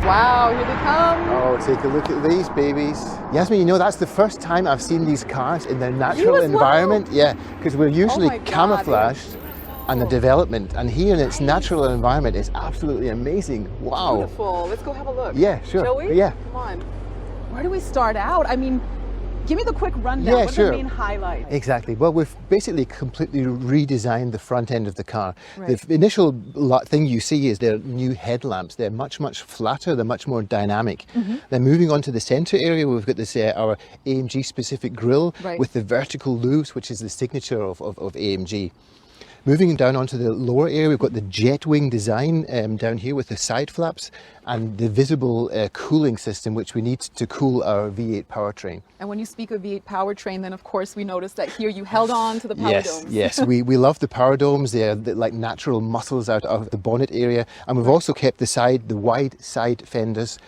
Wow, here they come. Oh, take a look at these babies. Yasmin, you know, that's the first time I've seen these cars in their natural environment. Well? Yeah, because we're usually God, camouflaged and the development, and here in its natural environment is absolutely amazing. Wow. Beautiful. Let's go have a look. Yeah, sure. Shall we? Yeah. Come on. Where do we start out? I mean, give me the quick rundown. Yeah, What sure. are the main highlights? Exactly. Well, we've basically completely redesigned the front end of the car. Right. The initial thing you see is their new headlamps. They're much, much flatter. They're much more dynamic. Then moving on to the center area, we've got this our AMG specific grille with the vertical loops, which is the signature of AMG. Moving down onto the lower area, we've got the jet wing design down here with the side flaps and the visible cooling system, which we need to cool our V8 powertrain. And when you speak of V8 powertrain, then of course we noticed that here you held on to the power domes. Yes, we love the power domes. They're like natural muscles out of the bonnet area. And we've also kept the wide side fenders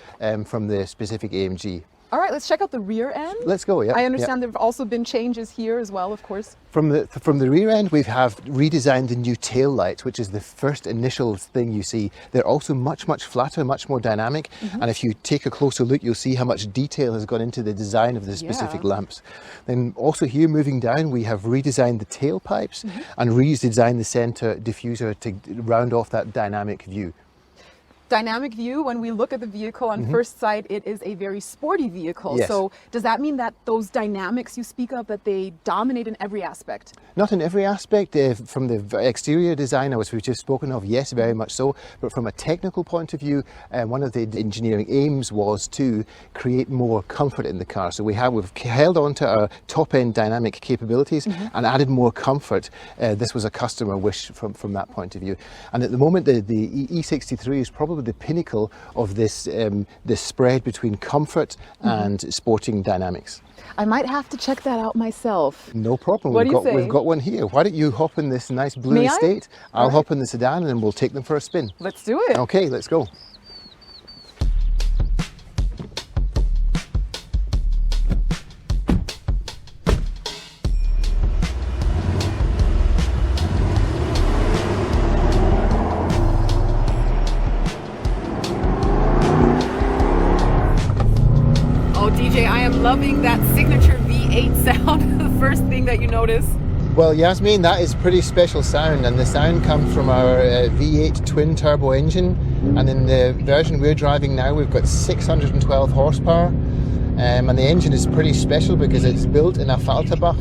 from the specific AMG. All right, let's check out the rear end. Let's go, yeah. I understand there have also been changes here as well, of course. From the rear end, we have redesigned the new tail lights, which is the first initial thing you see. They're also much, much flatter, much more dynamic. And if you take a closer look, you'll see how much detail has gone into the design of the specific lamps. Then also here, moving down, we have redesigned the tailpipes and redesigned the center diffuser to round off that dynamic view. Dynamic view, when we look at the vehicle on first sight, it is a very sporty vehicle. Yes. So does that mean that those dynamics you speak of, that they dominate in every aspect? Not in every aspect. From the exterior design, as we've just spoken of, yes, very much so. But from a technical point of view, one of the engineering aims was to create more comfort in the car. So we've held on to our top-end dynamic capabilities and added more comfort. This was a customer wish from that point of view. And at the moment, the E63 is probably the pinnacle of this spread between comfort and sporting dynamics. I might have to check that out myself. No problem. What do you say? We've got one here. Why don't you hop in this nice blue May I? Estate? I'll All right. hop in the sedan and then we'll take them for a spin. Let's do it. Okay, let's go. DJ, I am loving that signature V8 sound, the first thing that you notice. Well, Yasmin, that is pretty special sound, and the sound comes from our V8 twin turbo engine, and in the version we're driving now we've got 612 horsepower, and the engine is pretty special because it's built in a Falterbach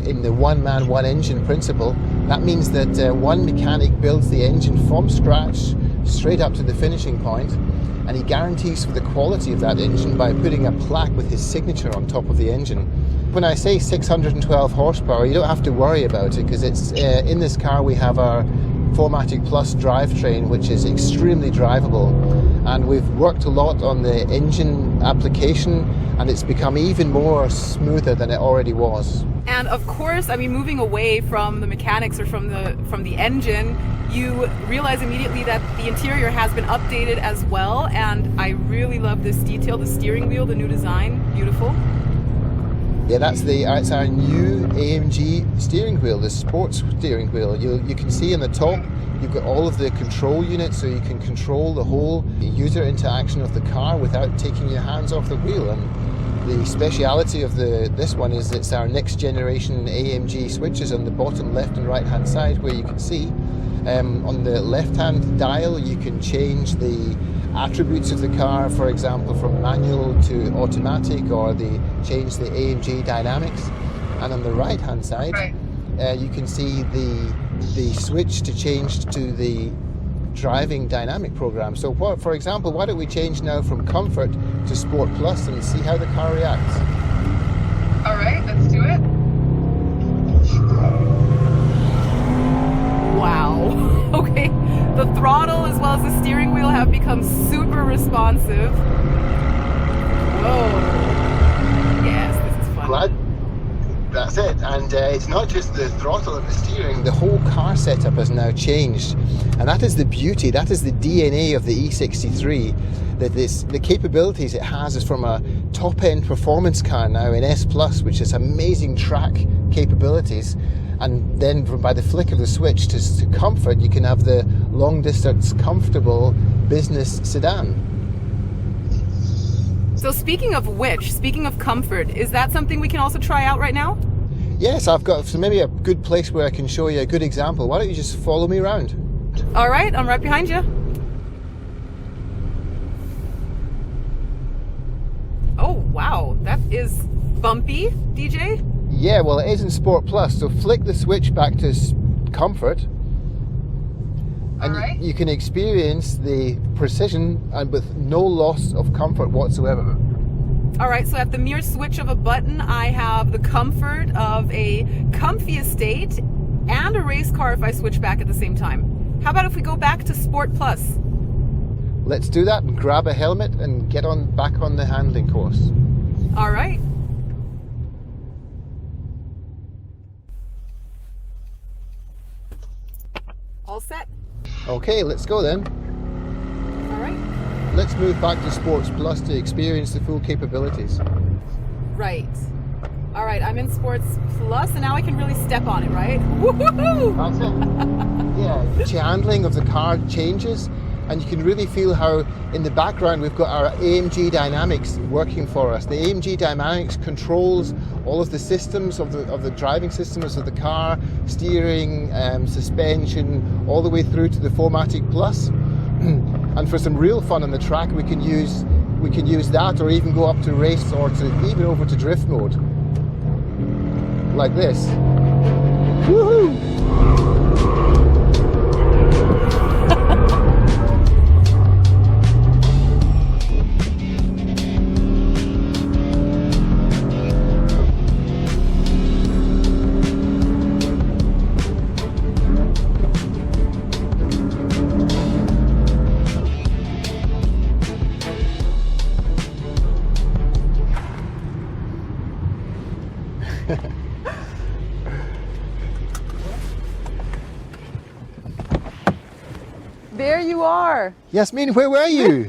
in the one man one engine principle. That means that one mechanic builds the engine from scratch straight up to the finishing point, and he guarantees for the quality of that engine by putting a plaque with his signature on top of the engine. When I say 612 horsepower, you don't have to worry about it, because it's in this car we have our 4MATIC Plus drivetrain, which is extremely drivable, and we've worked a lot on the engine application, and it's become even more smoother than it already was. And of course, I mean, moving away from the mechanics or from the engine, you realize immediately that the interior has been updated as well, and I really love this detail, the steering wheel, the new design, beautiful. Yeah, it's our new AMG steering wheel, the sports steering wheel. You can see in the top, you've got all of the control units, so you can control the whole user interaction of the car without taking your hands off the wheel. And the speciality of this one is it's our next generation AMG switches on the bottom left and right hand side, where you can see on the left hand dial you can change the attributes of the car, for example from manual to automatic, or change the AMG dynamics, and on the right hand side you can see the switch to change to the driving dynamic program. So for example, why don't we change now from comfort to Sport Plus and see how the car reacts. Alright, let's do it. Wow. Okay, the throttle as well as the steering wheel have become super responsive. Whoa. Yes, this is fun. Glad. That's it, and it's not just the throttle and the steering, the whole car setup has now changed, and that is the beauty, that is the DNA of the E63, that the capabilities it has is from a top-end performance car now in S+, which has amazing track capabilities, and then by the flick of the switch to comfort, you can have the long-distance comfortable business sedan. So speaking of comfort, is that something we can also try out right now? Yes, I've got maybe a good place where I can show you a good example. Why don't you just follow me around? All right, I'm right behind you. Oh, wow, that is bumpy, DJ. Yeah, well, it is in Sport Plus, so flick the switch back to comfort, and you can experience the precision and with no loss of comfort whatsoever. All right, so at the mere switch of a button, I have the comfort of a comfy estate and a race car if I switch back at the same time. How about if we go back to Sport Plus? Let's do that and grab a helmet and get back on the handling course. All right. All set? Okay, let's go then. All right. Let's move back to Sports Plus to experience the full capabilities. Right. All right, I'm in Sports Plus, and now I can really step on it, right? Woohoo! That's it. Yeah, the handling of the car changes, and you can really feel how in the background we've got our AMG Dynamics working for us. The AMG Dynamics controls all of the systems of the driving systems of the car, steering, suspension, all the way through to the 4MATIC Plus. And for some real fun on the track, we can use that, or even go up to race, or even over to drift mode, like this. Woohoo! There you are. Yasmin, where were you?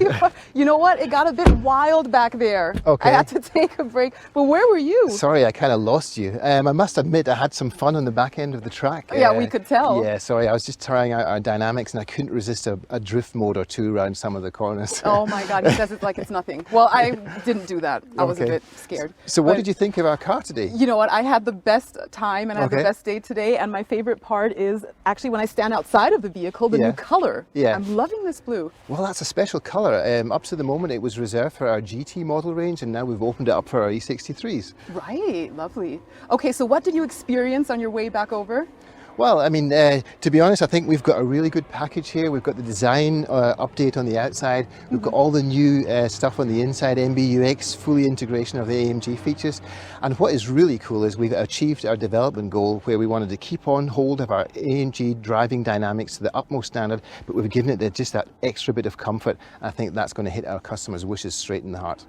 You know what? It got a bit wild back there. Okay. I had to take a break. But where were you? Sorry, I kind of lost you. I must admit, I had some fun on the back end of the track. Yeah, we could tell. Yeah, sorry, I was just trying out our dynamics, and I couldn't resist a drift mode or two around some of the corners. Oh my God, he says it's like it's nothing. Well, I didn't do that. I was a bit scared. So what did you think of our car today? You know what? I had the best time and I had the best day today. And my favorite part is actually when I stand outside of the vehicle, the new color. Yeah. I'm loving this blue. Well, that's a special colour. Up to the moment, it was reserved for our GT model range, and now we've opened it up for our E63s. Right, lovely. Okay, so what did you experience on your way back over? Well, I mean, to be honest, I think we've got a really good package here. We've got the design update on the outside. We've got all the new stuff on the inside, MBUX, fully integration of the AMG features. And what is really cool is we've achieved our development goal where we wanted to keep on hold of our AMG driving dynamics to the utmost standard, but we've given it just that extra bit of comfort. I think that's going to hit our customers' wishes straight in the heart.